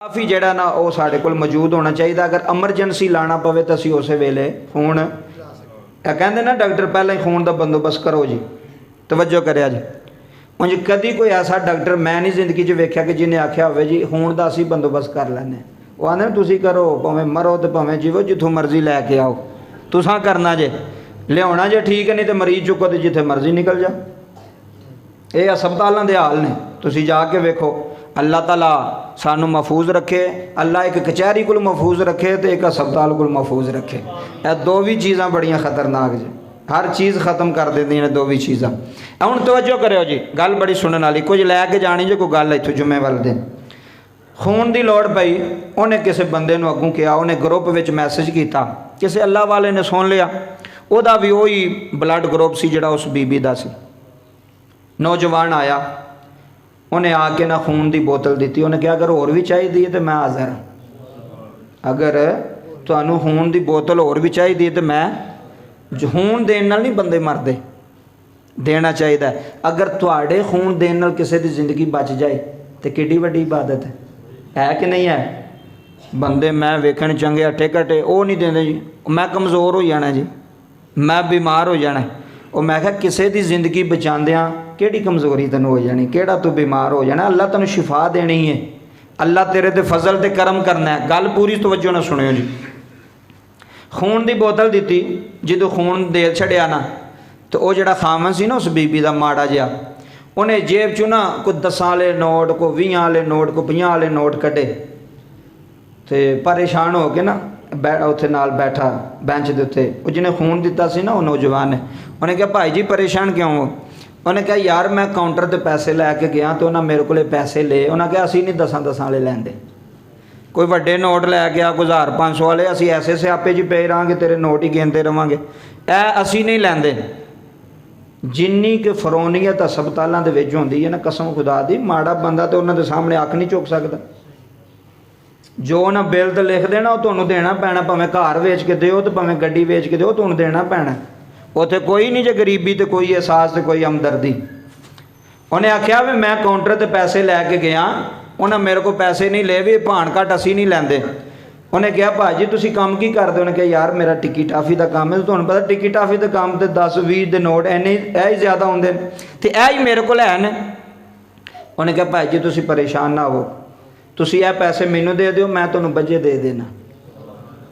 काफ़ी जड़ा ना वो साढ़े कोल मौजूद होना चाहिए। अगर एमरजेंसी लाना पवे तो असी उस वेले खून कहते ना डॉक्टर पहले ही खून का बंदोबस्त करो जी, तवज्जो करिया जी। उंज कभी कोई ऐसा डॉक्टर मैं नहीं जिंदगी च वेख्या कि जिन्हें आख्या हो जी खून का असी बंदोबस्त कर लैने। वो आने तुसी करो भावें मरो तो भावें जीवो, जिथों मर्जी लैके आओ, तुसां करना जे लिया जे ठीक है, नहीं तो मरीज चुको तो जिथे मर्जी निकल जा। ये अस्पतालों के हाल ने, तुसी जाके वेखो। अल्लाह ताला सानू महफूज रखे, अल्लाह एक कचहरी को महफूज रखे तो एक अस्पताल को महफूज रखे। यह दो भी चीज़ा बड़ियाँ खतरनाक जी, हर चीज़ खत्म कर देंदी ने दो भी चीज़ा। हुण तवज्जो करो जी, गल बड़ी सुनने वाली, कुछ लैके जानी जो कोई गल इत्थों जुम्मे वाले दिन खून की लौड़ पई। उन्हें किसी बंदे नूं अगों किया, उन्हें ग्रुप में मैसेज किया, किसी अल्लाह वाले ने सुन लिया, वह भी वही ब्लड ग्रुप से जिहड़ा उस बीबी का सी। नौजवान आया, उन्हें आके ना खून की बोतल दी, उन्हें कहा अगर होर भी चाहिए तो मैं हाज़र हाँ, अगर तुहानू खून की बोतल होर भी चाहिए तो मैं, खून देने नाल नहीं बंदे मरदे, देना चाहिए। अगर तुहाडे खून देने नाल किसी की जिंदगी बच जाए तो किड्डी वड्डी इबादत है कि नहीं है। बंदे मैं वेखण चंगे अटे घटे वो नहीं देंदे जी, मैं कमज़ोर हो जाना जी, मैं बीमार हो जाना। और मैं क्या किसी की जिंदगी बचांदियां केड़ी कमज़ोरी तेन हो जानी, केड़ा तू बीमार हो जाना। अल्लाह तेन शिफा देनी है, अल्लाह तेरे ते फजल ते करम करना है। गल पूरी तवज्जो ना सुनियो जी। खून की बोतल दी, जो खून दे छड़िया ना तो वह जड़ा खामन सी ना उस बीबी का माड़ा जिहा, उन्हें जेब चो ना कोई 10 वाले नोट, कोई 20 वाले नोट, कोई 50 वाले नोट कटे तो परेशान हो के ना उत्थे नाल बैठा बेंच के उत्ते, जिन्हें खून दिता सी ना वो नौजवान ने, उन्हें कहा भाई जी परेशान क्यों हो। उन्हें कहा यार मैं काउंटर पर पैसे लैके गया तो उन्हें मेरे को पैसे ले, उन्हें कहा असी नहीं 10 वाले लैंदे, कोई वड्डे नोट लै गया, कोई 1000-500 वाले, असी ऐसे स्यापे जी पे रहांगे, तेरे नोट ही गिनते रहांगे, ऐ असी नहीं लैंदे। जिन्नी कि फरौनीयत अस्पतालों के विच होंदी है ना, कसम खुदा दी, माड़ा बंदा तो उन्होंने सामने अख नहीं चुक सकता। जो उन्हें बिल तो लिख देना वो तुहानूं देना पैना, भावें घर वेच के दिओ तो भावें गड्डी वेच के दिओ, तुहानूं देना पैना। उत्थे कोई नहीं जे गरीबी तो कोई एहसास तो कोई हमदर्दी। उन्हें आख्या भी मैं काउंटर पर पैसे लैके गया, उन्हें मेरे को पैसे नहीं ले, भी भाण घट असी नहीं लैंदे। उन्हें कहा भाजी तुसीं काम की करदे? उन्हें कहा यार मेरा टिक्की टाफी का काम है, तुहानूं पता टिक्की टाफी का काम तो 10-20 के नोट इन्ने ही ज़्यादा होंदे ते ऐ ही मेरे को हैन। उन्हें कहा भाई जी तुसीं परेशान ना हो, तुसीं यह पैसे मैनू दे दिओ, मैं तुहानूं बजे दे देना।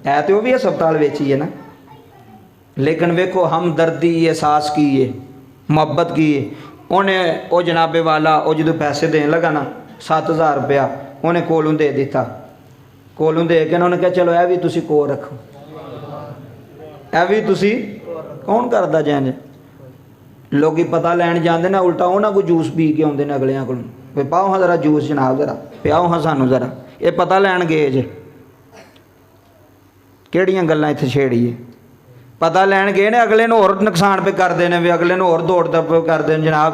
है तो वह भी अस्पताल वेच ही है ना, लेकिन वेखो हमदर्दी, एहसास की है, मुहब्बत की है। उन्हें वो जनाबे वाला वो जो पैसे देन लगा ना 7000 रुपया उन्हें कोलों दे दिता, कोलों दे के उन्होंने कहा चलो यह भी तुसी कोल रखो, यह भी तुसी। कौन करता जैन लोग पता लैन जाते ना, उल्टा उन्होंने को जूस पी के आते हैं अगलियां को, पाओ हाँ जरा जूस जनाब, जरा पियाओ हाँ सानू जरा, ये पता लैन गए जे किहड़ियां गल्लां इत्थे छेड़िए। पता लैन गए ने, अगले नूं होर नुकसान पे करते हैं, भी अगले नूं होर दौड़ दप करते हैं। जनाब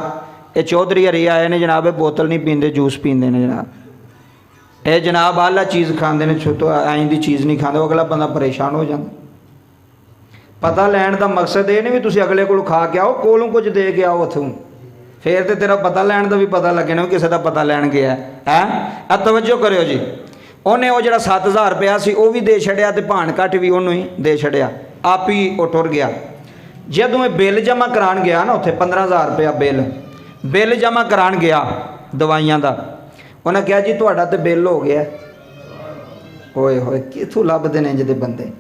ये चौधरी हरी आए ने जनाब, बोतल नहीं पींदे जूस पींदे ने जनाब, ये जनाब आला चीज़ खाते हैं, तो ऐं दी चीज़ नहीं खाते, अगला बंदा परेशान हो जाता। पता लैन का मकसद ये नहीं भी तुसीं अगले को खा के आओ, कोलों कुछ दे के आओ उथों, फिर तो तेरा पता लैन का भी पता लगे ना किसी का पता लैन गया है। तवज्जो करो जी। उन्हें वो जो 7000 रुपया सी वो भी दे छड़िया, तो भाण घट भी उन्होंने ही दे छड़िया, आप ही वो टुर गया। जदों मैं बिल जमा करान गया ना, उत्थे 15000 रुपया बिल जमा करान गया दवाइयां का, उन्हें कहा जी तुहाडा तो बिल हो गया। होए होए कित्थों लभदे ने जिहदे बंदे।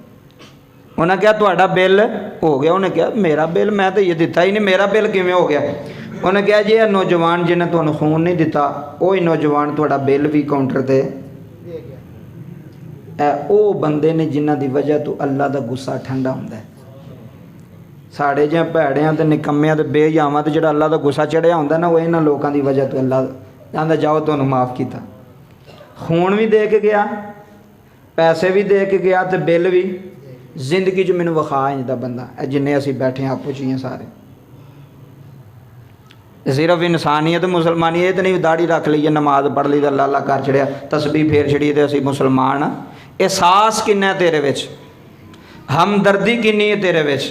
उन्हें कहा तुहाडा बिल हो गया, उन्हें कहा मेरा बिल मैं तो ये दिता ही नहीं, मेरा बिल किवें हो गया। उन्हें कहा जी यह नौजवान जिन्हें तुहानूं खून नहीं दिता, वही नौजवान तुहाडा बिल भी काउंटर ते वो बंदे ने जिन्हां दी वजह तो अल्लाह का गुस्सा ठंडा हुंदा है। साढ़े जिहा भैड़ियां ते निकम्मियां ते बेहियावां ते जिहड़ा अल्लाह का गुस्सा चढ़िया हुंदा ना, वो इन्हां लोकां दी वजह तो अल्लाह कहता जाओ तुहानूं माफ़ किया। खून भी दे के गया, पैसे भी दे के गया, तो बिल भी। जिंदगी च मैनूं विखा इंदा बंदा जिन्ने असीं बैठे आपू च ही सारे, सिर्फ इंसानियत मुसलमानियत नहीं, दाड़ी रख ली, नमाज पढ़ ली, अल्लाह अल्लाह कर छड़िया, तस्बीह फेर छड़ी तो असीं मुसलमान। एहसास किन्ना है तेरे विच, हमदर्दी किन्नी है तेरे विच,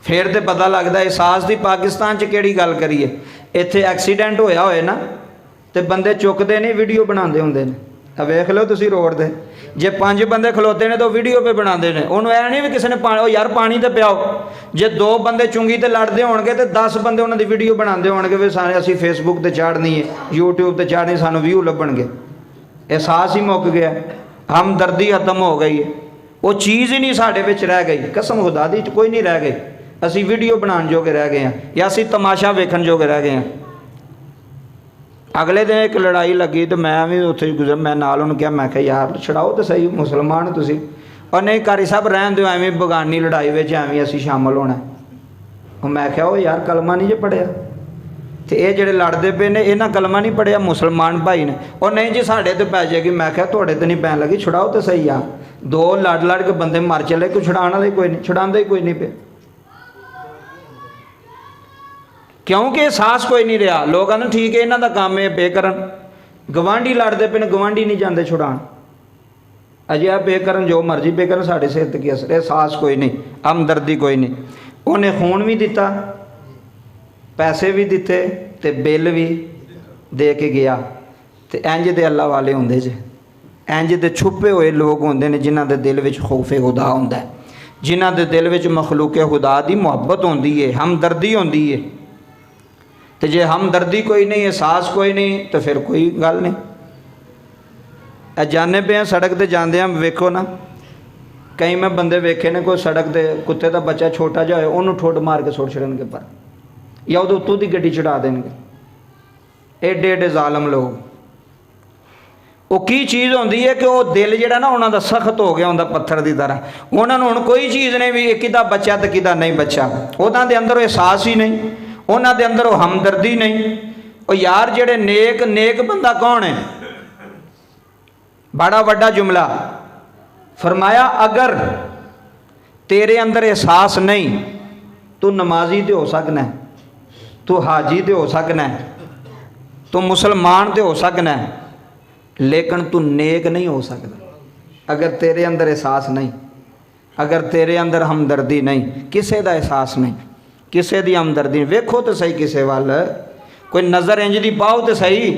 फिर तो पता लगता एहसास की। पाकिस्तान च किहड़ी गल करिए, इत्थे एक्सीडेंट होया होए ना तो बंदे चुकते नहीं, वीडियो बनाते होंदे ने, वेख लो तुसी रोड ते जे 5 बंदे खलोते ने तो वीडियो पे बनाते हैं उन्होंने ऐ नहीं भी किसी ने पानी यार पानी तो पियाओ। जे 2 बंदे चुंगी ते लड़ते होणगे तो 10 बंदे उन्होंने वीडियो बनाते होणगे भी सारे असी फेसबुक ते चाढ़नी है यूट्यूब ते चाढ़नी सानू व्यू लभणगे। एहसास ही मुक गया, हमदर्दी खत्म हो गई है, वो चीज़ ही नहीं साढ़े विच रह गई। कसम खुदा दी कोई नहीं रह गई। असी वीडियो बनाने जोगे रह गए हैं या असी तमाशा वेखण जोगे रह गए हैं। अगले दिन एक लड़ाई लगी तो मैं भी उत्थे गुजर मैं नाल उन्होंने कहा मैं यार छड़ाओ तो सही मुसलमान तुसी और नहीं कारी साहब रहन दो एवं बगानी लड़ाई में एवं असी शामिल होना। और मैं क्या वो यार कलमा नहीं जे पढ़िया तो ये जोड़े लड़ते पे ने इन्हें कलमा नहीं पढ़िया मुसलमान भाई ने। और नहीं जी साढ़े तो पै जाएगी। मैं क्या थोड़े तो नहीं पैन लगी छुड़ाओ तो सही आ। 2 लड़ लड़ के बंदे मर चले कोई छुड़ाने वाले कोई नहीं, छुड़ाते ही कोई नहीं पे क्योंकि एहसास कोई नहीं रहा। लोग कहते ठीक है इन्हों का काम है पे करन। गवांढी लड़ते पे गवांढी नहीं जाते छुड़ान अजे आ पे करन जो मर्जी पे करन साढ़े सेहत की असर। एहसास कोई नहीं, हमदर्दी कोई नहीं। उन्हें खून भी दिता, पैसे भी दिते ते बिल भी दे के गया। तो इंज दे अल्लाह वाले होंदे जे, इंज दे छुपे हुए लोग होंदे ने जिन्हां दे दिल विच खौफे खुदा हुंदा है, जिन्हां दे दिल विच मखलूके खुदा दी मुहब्बत होंदी है, हमदर्दी होंदी है। तो जे हमदर्दी कोई नहीं, एहसास कोई नहीं तो फिर कोई गल नहीं। जाने पे हैं सड़क पर जाते हैं वेखो ना कई मैं बंदे वेखे ने कोई सड़क पर कुत्ते का बच्चा छोटा जा हो उन्होंने ठुड मार के सुट छड़नगे पर या वो उत्तों की गड्डी चढ़ा देंगे। एडे एडे जालम लोग। वो की चीज़ होंदी है कि वो दिल जोड़ा ना उन्होंने सख्त हो गया होंदा पत्थर की तरह। उन्होंने हुण कोई चीज़ नहीं भी किदा बच्चा तो किदा नहीं बच्चा, उन्होंने दे अंदर एहसास ही नहीं, उन्होंने दे अंदर वो हमदर्दी नहीं। और यार जेड़े नेक नेक बंदा कौन है? बड़ा वड्डा जुमला फरमाया अगर तेरे अंदर एहसास नहीं तू नमाजी तो हो सकना है, तू हाजी तो हो सकना है, तू मुसलमान तो हो सकना है, लेकिन तू नेक नहीं हो सकता अगर तेरे अंदर एहसास नहीं, अगर तेरे अंदर हमदर्दी नहीं, किसी का एहसास नहीं, किसी की हमदर्दी नहीं। वेखो तो सही किसी वाल कोई नज़र इंज दी पाओ तो सही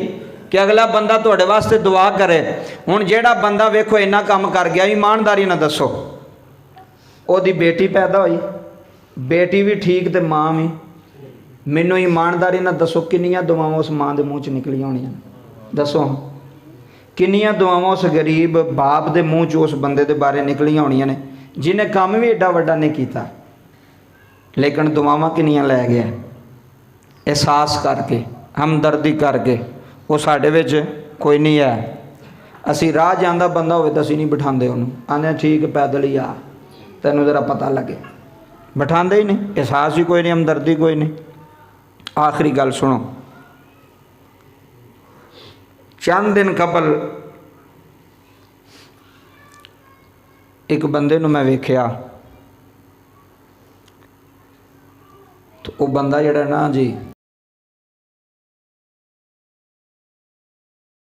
कि अगला बंदा तुहाडे वास्ते दुआ करे। हुण जेड़ा बंदा वेखो इन्ना काम कर गया, ईमानदारी ना दसो ओदी बेटी पैदा हुई, बेटी भी ठीक तो माँ भी, मैनू ईमानदारी ना दसो किन्नियां दुआवां उस माँ के मूँह च निकलियां होणियां? दसो किन्नियां दुआवां उस गरीब बाप के मूँह च उस बंदे के बारे निकलियां होणियां ने जिन्हें काम भी एडा वड्डा नहीं किया, लेकिन दुआवां किन्नियां लै गया एहसास करके, हमदर्दी करके। वो साढ़े विच कोई नहीं है। असी राह जांदा बंदा होवे तो असी नहीं बिठांदे उन्होंने, आने ठीक पैदल ही आ तैनूं जरा पता लगे, बिठांदे ही नहीं। एहसास ही कोई नहीं, हमदर्दी कोई नहीं। आखिरी गल सुनो, चंद दिन कबल एक बंदे नूं मैं वेख्या तो वह बंदा जिहड़ा ना जी